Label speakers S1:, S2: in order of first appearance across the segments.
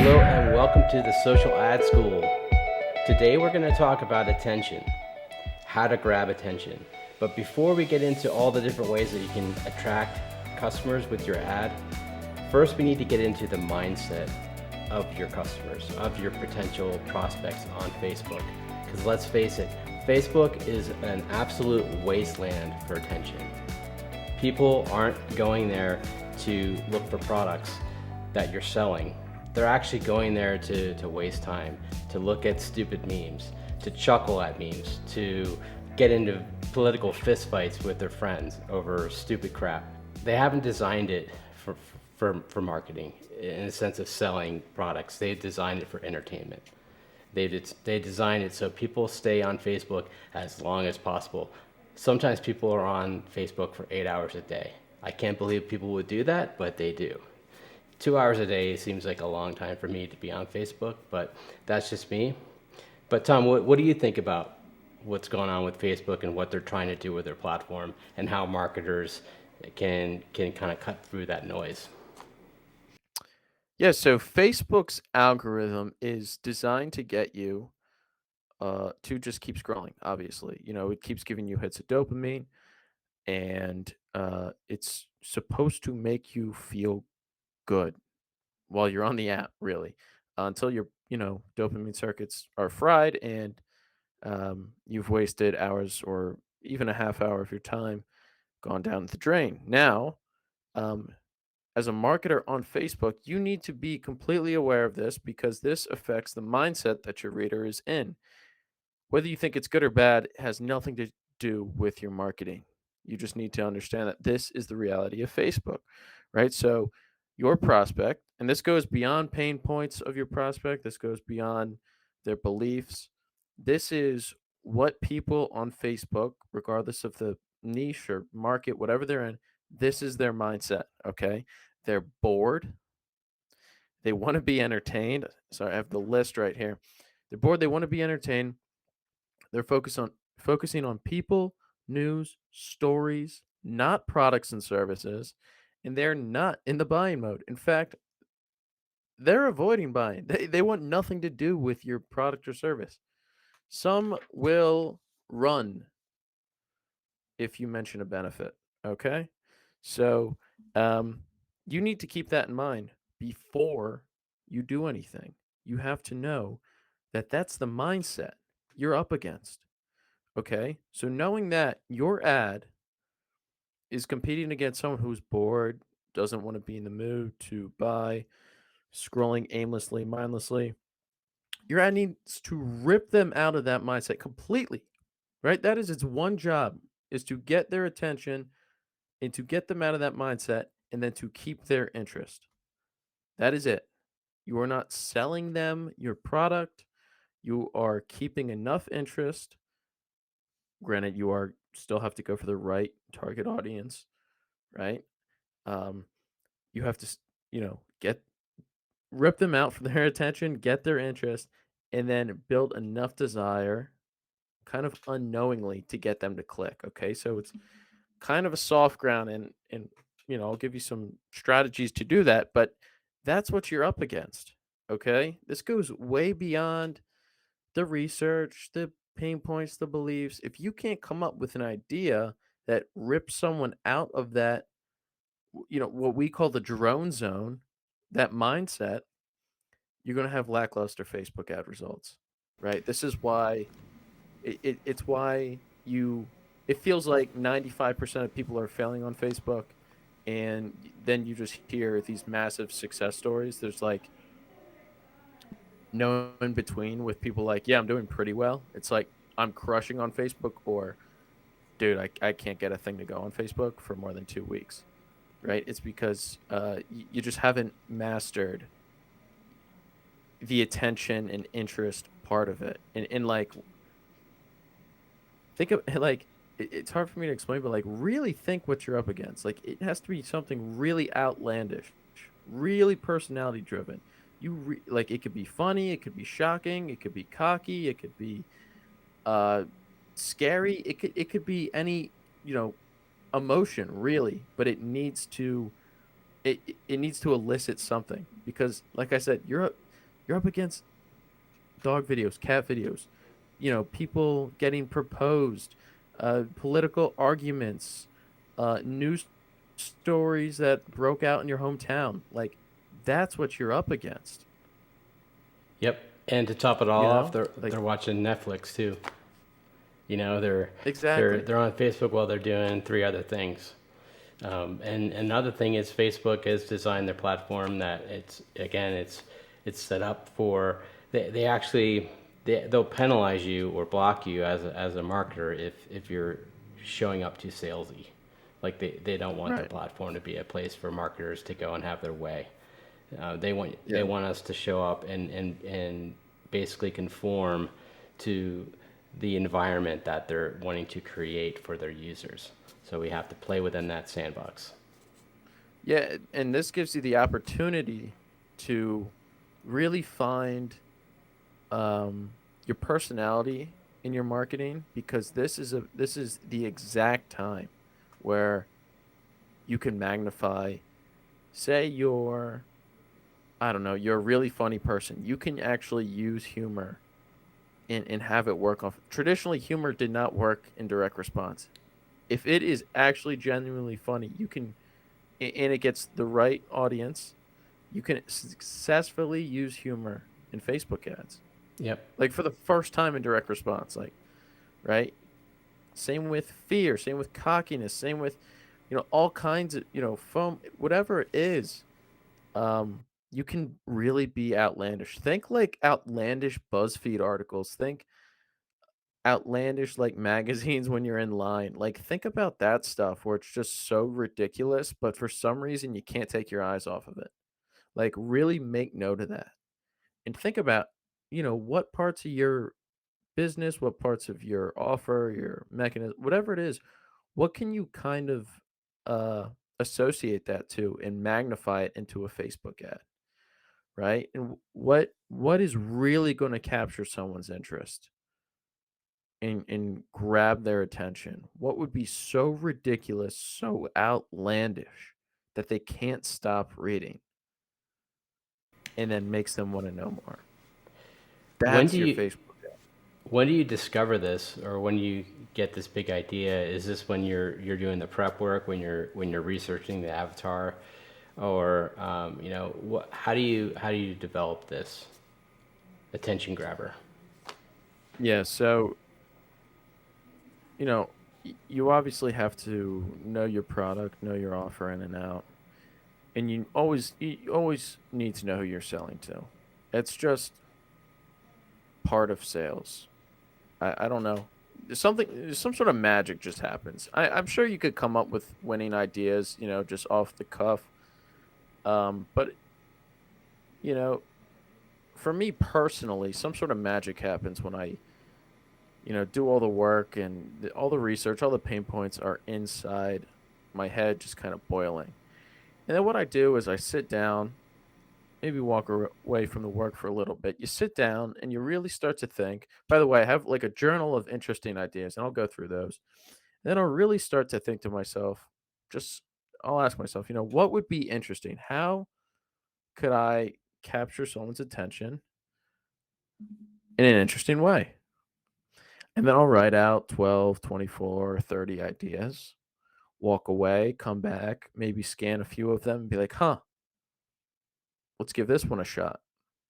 S1: Hello and welcome to the Social Ad School. Today we're going to talk about attention, how to grab attention. But before we get into all the different ways that you can attract customers with your ad, first we need to get into the mindset of your customers, of your potential prospects on Facebook. Because let's face it, Facebook is an absolute wasteland for attention. People aren't going there to look for products that you're selling. They're actually going there to waste time, to look at stupid memes, to chuckle at memes, to get into political fistfights with their friends over stupid crap. They haven't designed it for marketing in the sense of selling products. They've designed it for entertainment. They design it so people stay on Facebook as long as possible. Sometimes people are on Facebook for 8 hours a day. I can't believe people would do that, but they do. 2 hours a day seems like a long time for me to be on Facebook, but that's just me. But Tom, what do you think about what's going on with Facebook and what they're trying to do with their platform and how marketers can kind of cut through that noise?
S2: Yeah, so Facebook's algorithm is designed to get you to just keep scrolling, obviously. It keeps giving you hits of dopamine and it's supposed to make you feel good while you're on the app, really, until your dopamine circuits are fried and you've wasted hours or even a half hour of your time gone down the drain. Now, um, as a marketer on Facebook, you need to be completely aware of this because this affects the mindset that your reader is in. Whether you think it's good or bad has nothing to do with your marketing. You just need to understand that this is the reality of Facebook, right? So, your prospect, and this goes beyond pain points of your prospect, this goes beyond their beliefs. This is what people on Facebook, regardless of the niche or market, whatever they're in, this is their mindset, okay? They're bored. They want to be entertained. Sorry, I have the list right here. They're bored. They want to be entertained. They're focusing on people, news, stories, not products and services, and they're not in the buying mode. In fact, they're avoiding buying. They want nothing to do with your product or service. Some will run if you mention a benefit. Okay, so um, you need to keep that in mind before you do anything. You have to know that that's the mindset you're up against. Okay. So knowing that your ad is competing against someone who's bored, doesn't want to be in the mood to buy, scrolling aimlessly, mindlessly, your ad needs to rip them out of that mindset completely, right? That is its one job is to get their attention and to get them out of that mindset and then to keep their interest. That is it. You are not selling them your product. You are keeping enough interest. Granted, you are still have to go for the right target audience, right? Um, you have to, get rip them out for their attention, get their interest, and then build enough desire, kind of unknowingly, to get them to click. Okay, so it's kind of a soft ground, and I'll give you some strategies to do that, but that's what you're up against. Okay, this goes way beyond the research, the pain points, the beliefs. If you can't come up with an idea that rips someone out of that, what we call the drone zone, that mindset, you're going to have lackluster Facebook ad results, right? This is why it's why it feels like 95% of people are failing on Facebook. And then you just hear these massive success stories. There's like no in between with people like, yeah, I'm doing pretty well. It's like I'm crushing on Facebook, or dude, I can't get a thing to go on Facebook for more than 2 weeks, right? It's because you just haven't mastered the attention and interest part of it. And like, think of like, it's hard for me to explain, but like, really think what you're up against. Like, it has to be something really outlandish, really personality driven. Like, it could be funny, it could be shocking, it could be cocky, it could be uh scary, it could be any, you know, emotion really, but it needs to elicit something because like I said, You're up against dog videos, cat videos, people getting proposed, political arguments, news stories that broke out in your hometown. Like, that's what you're up against,
S1: Yep. And to top it all
S2: you
S1: off,
S2: know?
S1: they're
S2: Like,
S1: watching Netflix too. You know, they're they're
S2: exactly.
S1: they're on Facebook while they're doing three other things. And another thing is Facebook has designed their platform that it's set up for they actually they'll penalize you or block you as a marketer if you're showing up too salesy. Like they don't want their
S2: Right.
S1: platform to be a place for marketers to go and have their way. They
S2: Yeah.
S1: want us to show up and basically conform to the environment that they're wanting to create for their users. So we have to play within that sandbox.
S2: Yeah, and this gives you the opportunity to really find your personality in your marketing, because this is the exact time where you can magnify. Say you're, I don't know, you're a really funny person. You can actually use humor and have it work off. Traditionally, humor did not work in direct response. If it is actually genuinely funny, you can, and it gets the right audience, you can successfully use humor in Facebook ads.
S1: Yep.
S2: Like, for the first time in direct response, like, right? Same with fear, same with cockiness, same with, all kinds of, foam, whatever it is. You can really be outlandish. Think like outlandish BuzzFeed articles. Think outlandish like magazines when you're in line. Like, think about that stuff where it's just so ridiculous, but for some reason you can't take your eyes off of it. Like, really make note of that. And think about, what parts of your business, what parts of your offer, your mechanism, whatever it is, what can you kind of uh associate that to and magnify it into a Facebook ad, right? And what is really going to capture someone's interest and grab their attention? What would be so ridiculous, so outlandish that they can't stop reading and then makes them want to know more?
S1: When
S2: That's
S1: do
S2: your
S1: you
S2: Facebook ad.
S1: when do you discover this, or when you get this big idea? Is this when you're doing the prep work, when you're researching the avatar, or how do you develop this attention grabber?
S2: Yeah, so you obviously have to know your product, know your offer in and out, and you always need to know who you're selling to. It's just part of sales. I don't know. Some sort of magic just happens. I'm sure you could come up with winning ideas, just off the cuff. But you know, for me personally, some sort of magic happens when I, do all the work and all the research, all the pain points are inside my head, just kind of boiling. And then what I do is I sit down, maybe walk away from the work for a little bit. You sit down and you really start to think. By the way, I have like a journal of interesting ideas, and I'll go through those. And then I'll really start to think to myself, just I'll ask myself, what would be interesting? How could I capture someone's attention in an interesting way? And then I'll write out 12, 24, 30 ideas, walk away, come back, maybe scan a few of them and be like, huh, let's give this one a shot.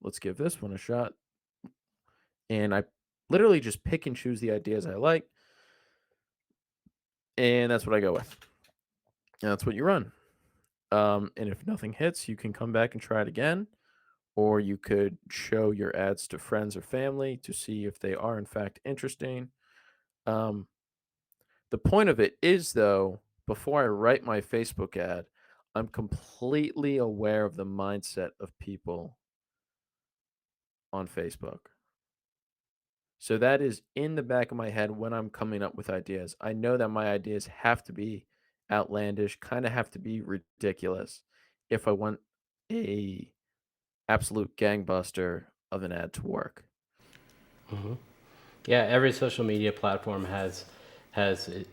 S2: Let's give this one a shot. And I literally just pick and choose the ideas I like, and that's what I go with. And that's what you run. And if nothing hits, you can come back and try it again, or you could show your ads to friends or family to see if they are in fact interesting. Um, the point of it is, though, before I write my Facebook ad, I'm completely aware of the mindset of people on Facebook. So that is in the back of my head when I'm coming up with ideas. I know that my ideas have to be outlandish, kind of have to be ridiculous if I want a absolute gangbuster of an ad to work.
S1: Yeah, every social media platform has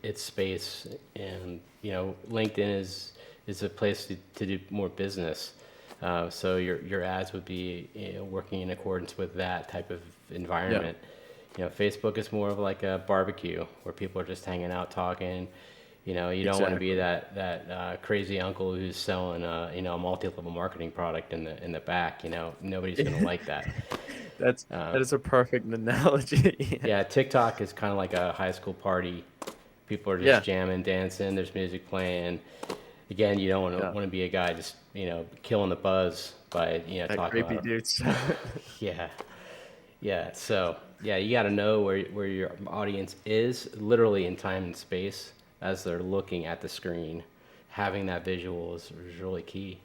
S1: its space, and LinkedIn is a place to do more business. So your ads would be, working in accordance with that type of
S2: Yeah,
S1: environment. Facebook is more of like a barbecue where people are just hanging out talking. You don't want to be
S2: exactly.
S1: that crazy uncle who's selling a multi-level marketing product in the back. Nobody's gonna like that.
S2: That's
S1: Uh,
S2: that is a perfect analogy.
S1: yeah, TikTok is kind of like a high school party. People are just
S2: Yeah,
S1: jamming, dancing. There's music playing. Again, you don't want to
S2: yeah,
S1: want to be a guy just killing the buzz by
S2: that
S1: talking
S2: creepy
S1: about
S2: dude
S1: it.
S2: stuff.
S1: Yeah, yeah. So yeah, you got to know where your audience is, literally in time and space, as they're looking at the screen. Having that visual is really key.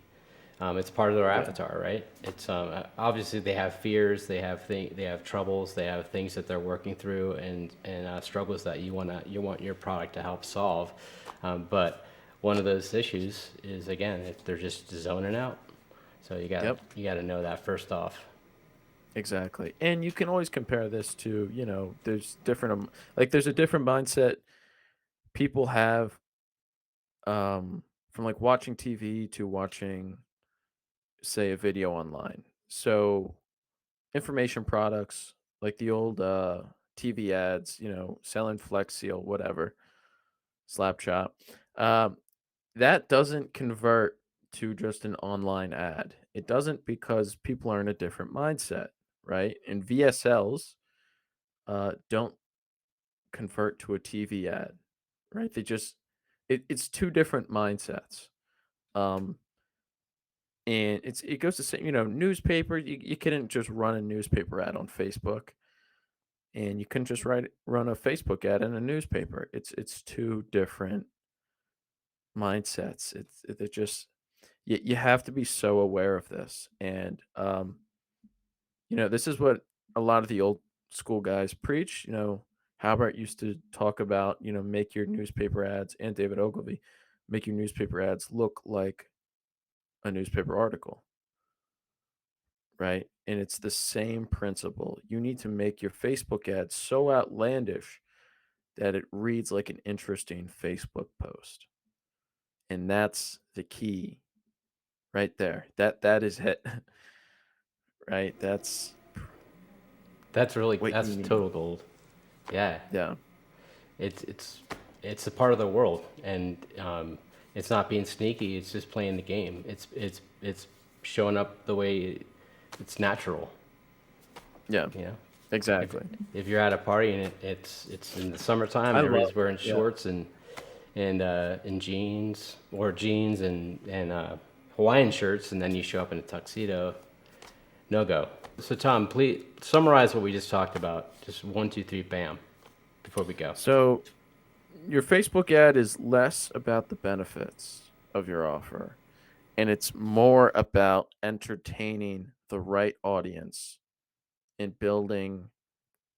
S1: It's part of their
S2: Yeah,
S1: avatar, right? It's obviously they have fears, they have troubles, they have things that they're working through, and struggles that you want your product to help solve. But one of those issues is, again, if they're just zoning out. So
S2: yep,
S1: you gotta know that first off.
S2: exactly. And you can always compare this to, there's different, like there's a different mindset people have, from like watching TV to watching, say, a video online. So information products like the old TV ads, selling Flex Seal, whatever, Slapshot. Um, that doesn't convert to just an online ad. It doesn't because people are in a different mindset, right? And VSLs don't convert to a TV ad, right? It's two different mindsets. Um, and it goes to say, newspaper. You couldn't just run a newspaper ad on Facebook, and you couldn't just run a Facebook ad in a newspaper. It's two different mindsets. It just you have to be so aware of this, and this is what a lot of the old school guys preach. Halbert used to talk about, make your newspaper ads, and David Ogilvy, make your newspaper ads look like a newspaper article, right? And it's the same principle. You need to make your Facebook ad so outlandish that it reads like an interesting Facebook post. And that's the key right there. That is it. Right? That's what you
S1: That's
S2: need.
S1: total gold. Yeah,
S2: Yeah.
S1: it's it's it's a part of the world, and it's not being sneaky. It's just playing the game. It's showing up the way it's natural.
S2: Yeah.
S1: You know, if
S2: Exactly.
S1: if you're at a party and it's in the summertime
S2: I
S1: and
S2: love
S1: everybody's wearing
S2: yeah.
S1: shorts and jeans, or jeans and Hawaiian shirts, and then you show up in a tuxedo, no go. So Tom, please summarize what we just talked about. Just one, two, three, bam, before we go.
S2: So your Facebook ad is less about the benefits of your offer, and it's more about entertaining the right audience and building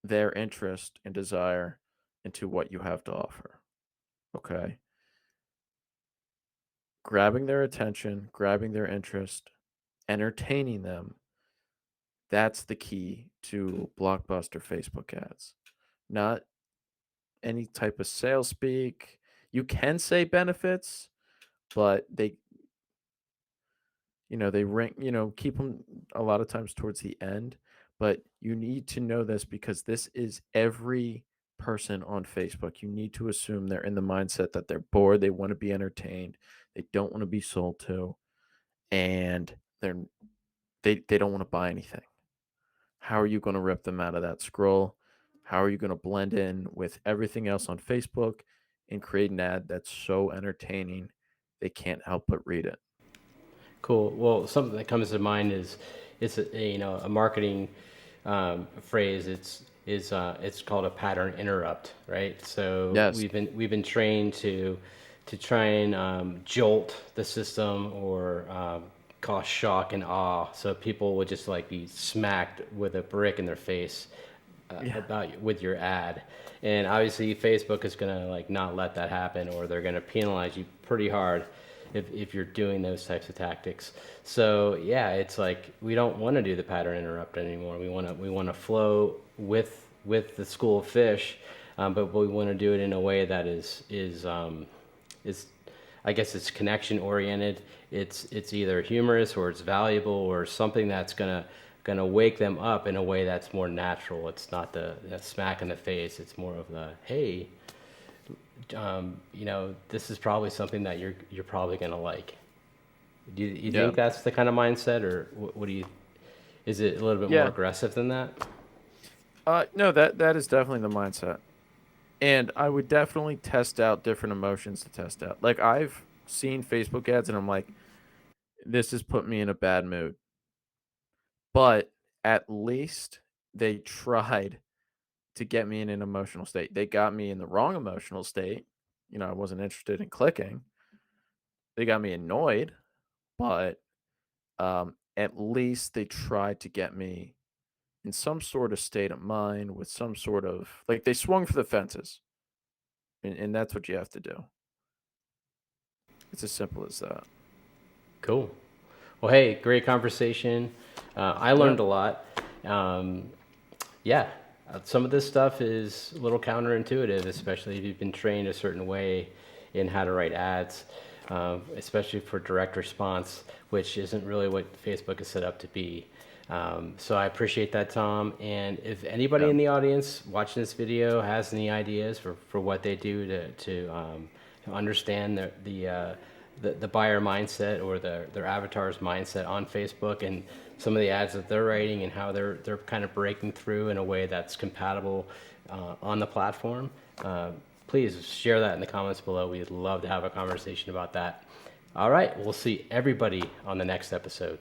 S2: their interest and desire into what you have to offer. Okay. Grabbing their attention, grabbing their interest, entertaining them. That's the key to blockbuster Facebook ads. Not any type of sales speak. You can say benefits, but they rank, keep them a lot of times towards the end. But you need to know this because this is every person on Facebook. You need to assume they're in the mindset that they're bored, they want to be entertained, they don't want to be sold to, and they don't want to buy anything. How are you going to rip them out of that scroll? How are you going to blend in with everything else on Facebook and create an ad that's so entertaining they can't help but read it?
S1: Cool. Well, something that comes to mind is it's a marketing phrase. It's called a pattern interrupt, right? So
S2: Yes.
S1: we've been trained to try and jolt the system, or cause shock and awe, so people would just like be smacked with a brick in their face
S2: Yeah.
S1: with your ad. And obviously Facebook is going to like not let that happen, or they're going to penalize you pretty hard if you're doing those types of tactics. So yeah, it's like we don't want to do the pattern interrupt anymore. We want to flow with the school of fish, but we want to do it in a way that is I guess it's connection oriented. It's either humorous or it's valuable or something that's gonna wake them up in a way that's more natural. It's not the smack in the face. It's more of the, hey, this is probably something that you're probably gonna like. Do you
S2: Yeah.
S1: think that's the kind of mindset, or what do you? Is it a little bit more
S2: Yeah.
S1: aggressive than that?
S2: No, that is definitely the mindset. And I would definitely test out different emotions to test out. Like I've seen Facebook ads and I'm like, this has put me in a bad mood. But at least they tried to get me in an emotional state. They got me in the wrong emotional state. I wasn't interested in clicking. They got me annoyed, but at least they tried to get me in some sort of state of mind with some sort of like they swung for the fences. And that's what you have to do. It's as simple as that.
S1: Cool. Well, hey, great conversation. I
S2: Yeah.
S1: learned a lot. Um, yeah, some of this stuff is a little counterintuitive, especially if you've been trained a certain way in how to write ads, especially for direct response, which isn't really what Facebook is set up to be. So I appreciate that, Tom. And if anybody
S2: Yeah.
S1: in the audience watching this video has any ideas for what they do to understand the buyer mindset or their avatar's mindset on Facebook and some of the ads that they're writing and how they're kind of breaking through in a way that's compatible on the platform, please share that in the comments below. We'd love to have a conversation about that. All right, we'll see everybody on the next episode.